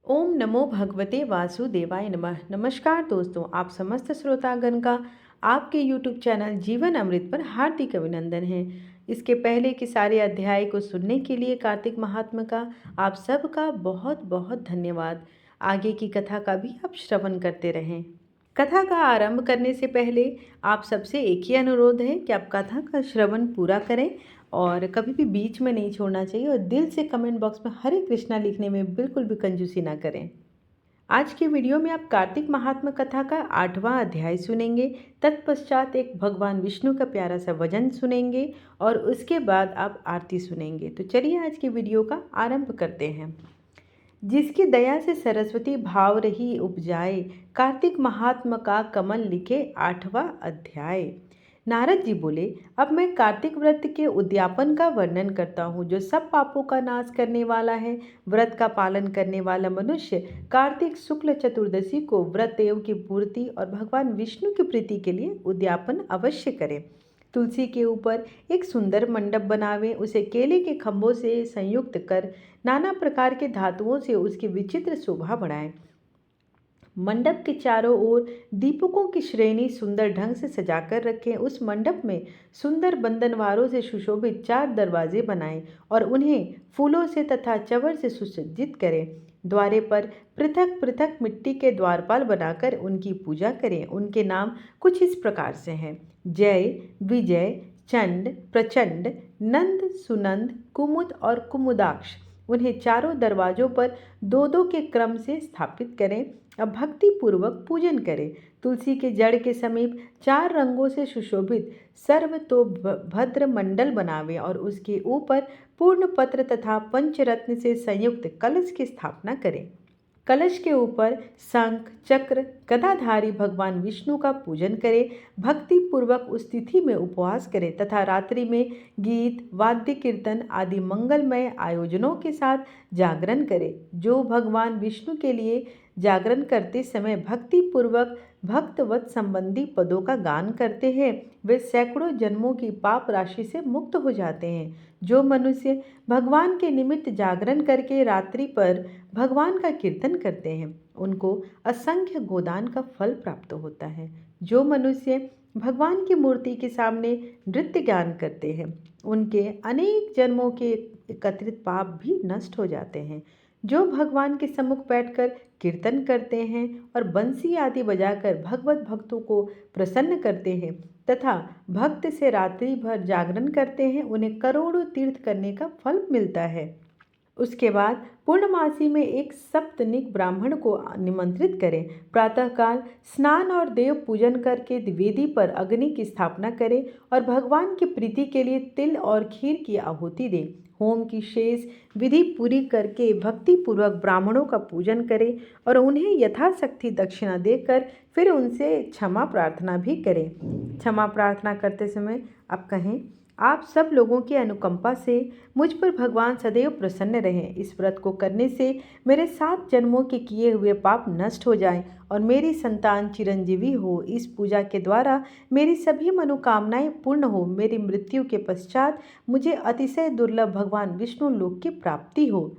ओम नमो भगवते वासुदेवाय नमः। नमस्कार दोस्तों, आप समस्त श्रोतागण का आपके YouTube चैनल जीवन अमृत पर हार्दिक अभिनंदन है। इसके पहले के सारे अध्याय को सुनने के लिए कार्तिक महात्मा का आप सबका बहुत बहुत धन्यवाद। आगे की कथा का भी आप श्रवण करते रहें। कथा का आरंभ करने से पहले आप सबसे एक ही अनुरोध है कि आप कथा का श्रवण पूरा करें और कभी भी बीच में नहीं छोड़ना चाहिए और दिल से कमेंट बॉक्स में हरे कृष्णा लिखने में बिल्कुल भी कंजूसी ना करें। आज के वीडियो में आप कार्तिक महात्मा कथा का 8वां अध्याय सुनेंगे। तत्पश्चात एक भगवान विष्णु का प्यारा सा भजन सुनेंगे और उसके बाद आप आरती सुनेंगे। तो चलिए आज के वीडियो का आरंभ करते हैं। जिसकी दया से सरस्वती भाव रही उपजाए, कार्तिक महात्मा का कमल लिखे 8वां अध्याय। नारद जी बोले, अब मैं कार्तिक व्रत के उद्यापन का वर्णन करता हूँ, जो सब पापों का नाश करने वाला है। व्रत का पालन करने वाला मनुष्य कार्तिक शुक्ल चतुर्दशी को व्रत देव की पूर्ति और भगवान विष्णु की प्रीति के लिए उद्यापन अवश्य करे। तुलसी के ऊपर एक सुंदर मंडप बनावे, उसे केले के खंभों से संयुक्त कर नाना प्रकार के धातुओं से उसकी विचित्र शोभा बढ़ाएं। मंडप के चारों ओर दीपकों की श्रेणी सुंदर ढंग से सजाकर रखें। उस मंडप में सुंदर बंधनवारों से सुशोभित 4 दरवाजे बनाएं और उन्हें फूलों से तथा चवर से सुसज्जित करें। द्वारे पर पृथक पृथक मिट्टी के द्वारपाल बनाकर उनकी पूजा करें। उनके नाम कुछ इस प्रकार से हैं: जय, विजय, चंड, प्रचंड, नंद, सुनंद, कुमुद और कुमुदाक्ष। उन्हें चारों दरवाजों पर 2-2 के क्रम से स्थापित करें। अब भक्ति पूर्वक पूजन करें। तुलसी के जड़ के समीप 4 रंगों से सुशोभित सर्वतोभद्र मंडल बनावें और उसके ऊपर पूर्ण पत्र तथा पंचरत्न से संयुक्त कलश की स्थापना करें। कलश के ऊपर शंख, चक्र, गदाधारी भगवान विष्णु का पूजन करें। भक्ति पूर्वक उस तिथि में उपवास करें तथा रात्रि में गीत, वाद्य, कीर्तन आदि मंगलमय आयोजनों के साथ जागरण करें। जो भगवान विष्णु के लिए जागरण करते समय भक्ति पूर्वक भक्तवत संबंधी पदों का गान करते हैं, वे सैकड़ों जन्मों की पाप राशि से मुक्त हो जाते हैं। जो मनुष्य भगवान के निमित्त जागरण करके रात्रि पर भगवान का कीर्तन करते हैं, उनको असंख्य गोदान का फल प्राप्त होता है। जो मनुष्य भगवान की मूर्ति के सामने नृत्य गान करते हैं, उनके अनेक जन्मों के एकत्रित पाप भी नष्ट हो जाते हैं। जो भगवान के सम्मुख बैठकर कीर्तन करते हैं और बंसी आदि बजाकर भगवत भक्तों को प्रसन्न करते हैं तथा भक्त से रात्रि भर जागरण करते हैं, उन्हें करोड़ों तीर्थ करने का फल मिलता है। उसके बाद पूर्णमासी में एक सप्तनिक ब्राह्मण को निमंत्रित करें। प्रातःकाल स्नान और देव पूजन करके वेदी पर अग्नि की स्थापना करें और भगवान की प्रीति के लिए तिल और खीर की आहुति दें। होम की शेष विधि पूरी करके भक्ति पूर्वक ब्राह्मणों का पूजन करें और उन्हें यथाशक्ति दक्षिणा देकर फिर उनसे क्षमा प्रार्थना भी करें। क्षमा प्रार्थना करते समय आप कहें, आप सब लोगों की अनुकंपा से मुझ पर भगवान सदैव प्रसन्न रहें। इस व्रत को करने से मेरे 7 जन्मों के किए हुए पाप नष्ट हो जाएं और मेरी संतान चिरंजीवी हो। इस पूजा के द्वारा मेरी सभी मनोकामनाएं पूर्ण हो। मेरी मृत्यु के पश्चात मुझे अतिशय दुर्लभ भगवान विष्णु लोक की प्राप्ति हो।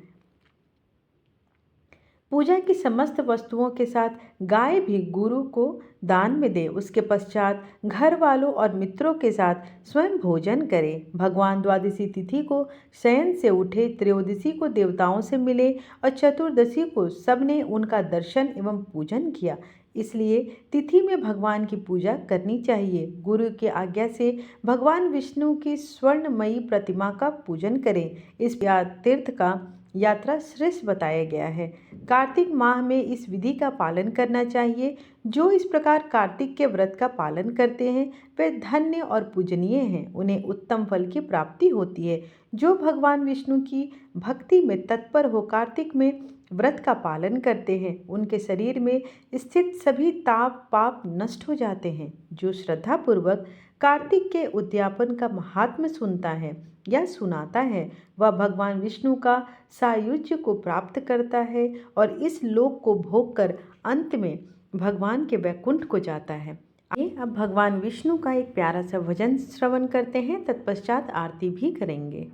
पूजा की समस्त वस्तुओं के साथ गाय भी गुरु को दान में दे। उसके पश्चात घर वालों और मित्रों के साथ स्वयं भोजन करें। भगवान द्वादशी तिथि को शयन से उठे, त्रयोदशी को देवताओं से मिले और चतुर्दशी को सबने उनका दर्शन एवं पूजन किया। इसलिए तिथि में भगवान की पूजा करनी चाहिए। गुरु की आज्ञा से भगवान विष्णु की स्वर्णमयी प्रतिमा का पूजन करें। इस तीर्थ का यात्रा श्रेष्ठ बताया गया है। कार्तिक माह में इस विधि का पालन करना चाहिए। जो इस प्रकार कार्तिक के व्रत का पालन करते हैं, वे धन्य और पूजनीय हैं। उन्हें उत्तम फल की प्राप्ति होती है। जो भगवान विष्णु की भक्ति में तत्पर हो कार्तिक में व्रत का पालन करते हैं, उनके शरीर में स्थित सभी ताप पाप नष्ट हो जाते हैं। जो श्रद्धापूर्वक कार्तिक के उद्यापन का महात्म्य सुनता है या सुनाता है, वह भगवान विष्णु का सायुज्य को प्राप्त करता है और इस लोक को भोग कर अंत में भगवान के वैकुंठ को जाता है। आइए अब भगवान विष्णु का एक प्यारा सा भजन श्रवण करते हैं, तत्पश्चात आरती भी करेंगे।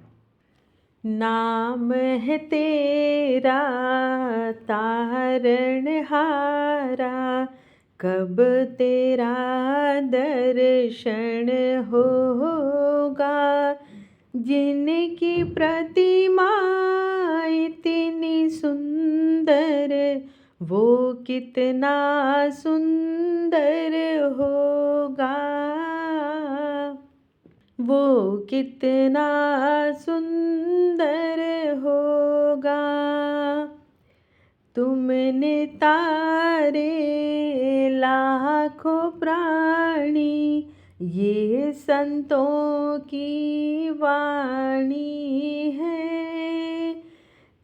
नाम है तेरा तारणहारा, कब तेरा दर्शन होगा। जिनकी प्रतिमा इतनी सुंदर, वो कितना सुंदर होगा। वो कितना सुंदर होगा। तुमने तारे लाखों प्राणी, ये संतों की वाणी है।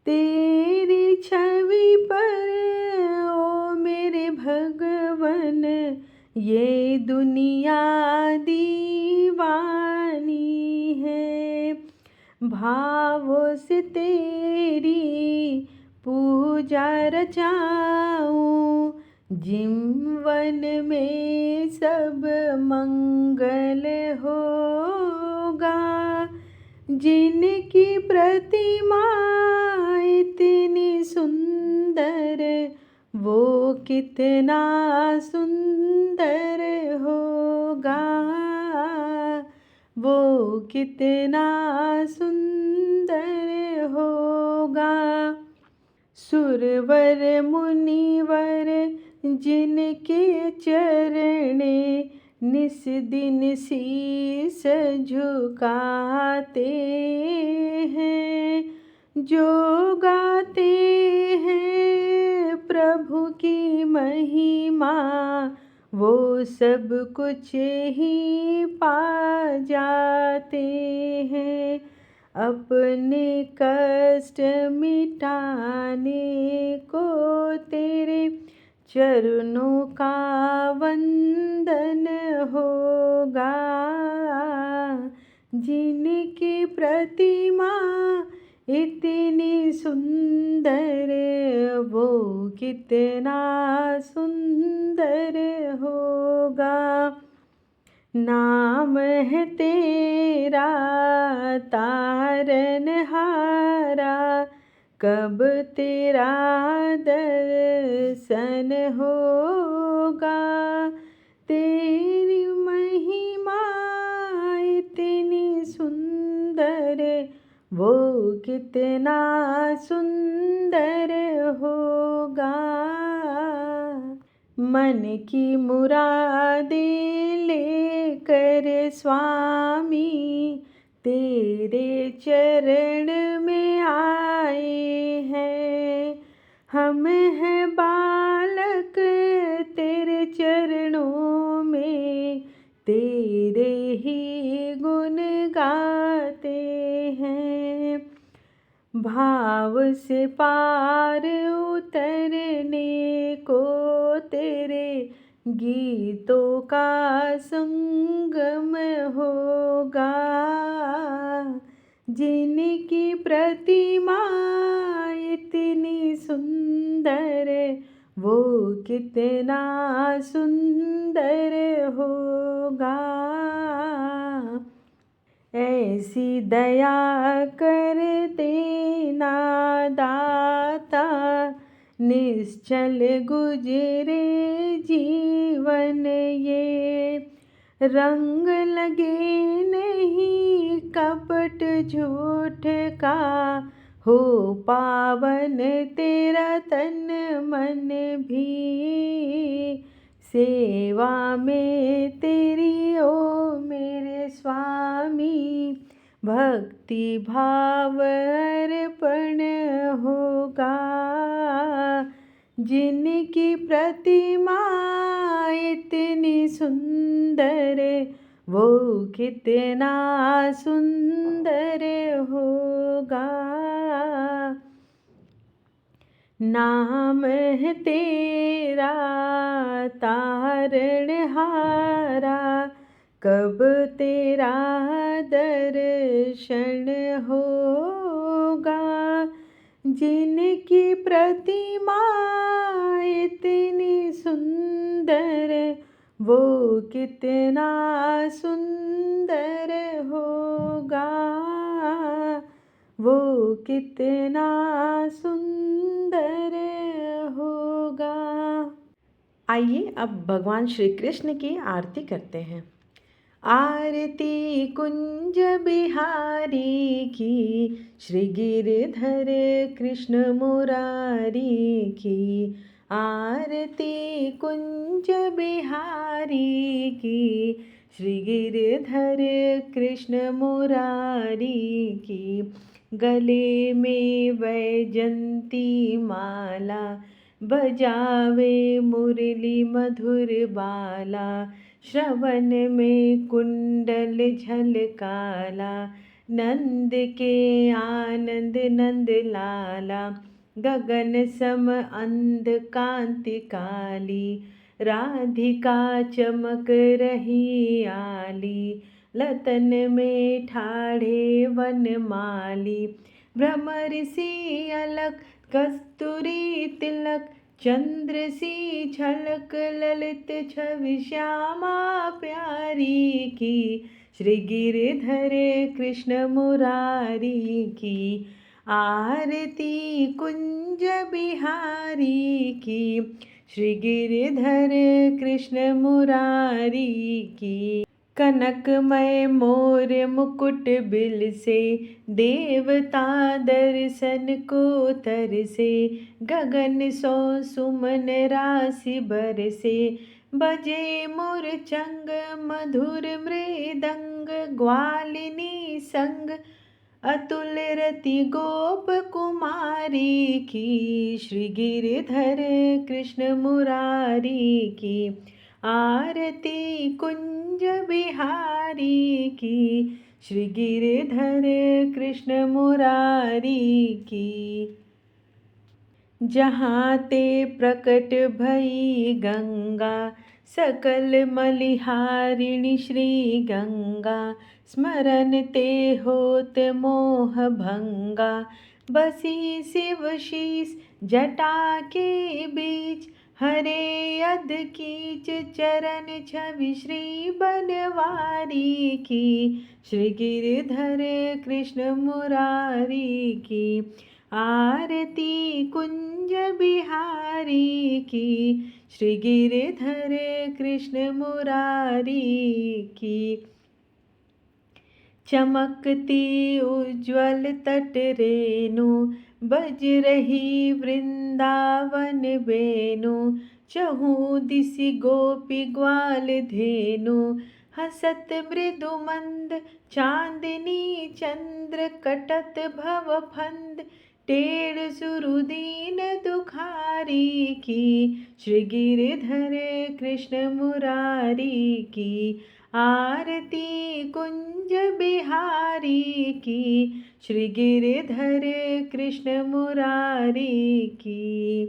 तेरी छवि पर ओ मेरे भगवन, ये दुनिया दीवानी है। भावों से तेरी पूजा रचाऊं, जीवन में सब मंगल होगा। जिनकी प्रतिमा इतनी सुंदर, वो कितना सुंदर होगा। वो कितना सुंदर होगा। सुरवर मुनिवर जिनके चरणे निस दिन शीस झुकाते हैं, जो गाते हैं प्रभु की महिमा, वो सब कुछ ही पा जाते हैं। अपने कष्ट मिटाने को तेरे चरणों का वंदन होगा। जिनकी प्रतिमा इतनी सुंदर, वो कितना सुंदर होगा। नाम है तेरा तारणहारा, कब तेरा दर्शन होगा। तेरी महिमा इतनी सुंदर, वो कितना सुंदर होगा। मन की मुरादें लेकर स्वामी, तेरे चरण में आए हैं। हम हैं बालक तेरे चरणों में, तेरे ही गुण गाते हैं। भाव से पार उतरने को तेरे गीतों का संगम होगा। जिनकी प्रतिमा इतनी सुंदर, वो कितना सुंदर होगा। ऐसी दया कर देना दाता, निश्चल गुजरे जीवन ये। रंग लगे नहीं कपट झूठ का, हो पावन तेरा तन मन भी। सेवा में तेरी ओ मेरे स्वामी, भक्ति भाव अर्पण होगा। जिनकी प्रतिमा इतनी सुंदर, वो कितना सुंदर होगा। नाम है तेरा तारणहारा, कब तेरा दर्शन होगा। जिनकी प्रतिमा इतनी सुंदर, वो कितना सुंदर होगा। वो कितना सुंदर होगा। आइए अब भगवान श्री कृष्ण की आरती करते हैं। आरती कुंज बिहारी की, श्री गिरधर कृष्ण मुरारी की। आरती कुंज बिहारी की, श्री गिरधर कृष्ण मुरारी की। गले में वैजंती माला, बजावे मुरली मधुर बाला। श्रवण में कुंडल झलकाला, नंद के आनंद नंद लाला। गगन सम अंध कांति काली, राधिका चमक रही आली। लतन में ठाढ़े वनमाली, भ्रमर सी अलक कस्तूरी तिलक। चंद्र सी झलक ललित छवि श्यामा प्यारी की, श्री गिरधर कृष्ण मुरारी की। आरती कुंज बिहारी की, श्री गिरधर कृष्ण मुरारी की। कनकमय मोर मुकुट बिल से, देवता दर्शन को तरसे। गगन सो सुमन राशि बरसे, बजे मुरचंग मधुर मृदंग। ग्वालिनी संग अतुल रति गोप कुमारी की, श्री गिरधर कृष्ण मुरारी की। आरती कुंज बिहारी की, श्री गिरधर कृष्ण मुरारी की। जहाँ ते प्रकट भई गंगा, सकल मलिहारिणि श्री गंगा। स्मरण ते होत मोह भंगा, बसी शिव शीस जटा के बीच। हरे अध कीच चरण छवि श्री बनवारी की, श्री गिरधर कृष्ण मुरारी की। आरती कुंज बिहारी की, श्री गिरधर कृष्ण मुरारी की। चमकती उज्ज्वल तट रेणु, बज रही वृंदावन बेनु। चहु दिसि गोपी ग्वाल धेनु, हसत मृदु मंद चांदनी चंद्र। कटत भव फंद टेढ़ सुरुदीन दुखारी की, श्री गिरधर कृष्ण मुरारी की। आरती कुंज बिहारी की, श्री गिरधर कृष्ण मुरारी की।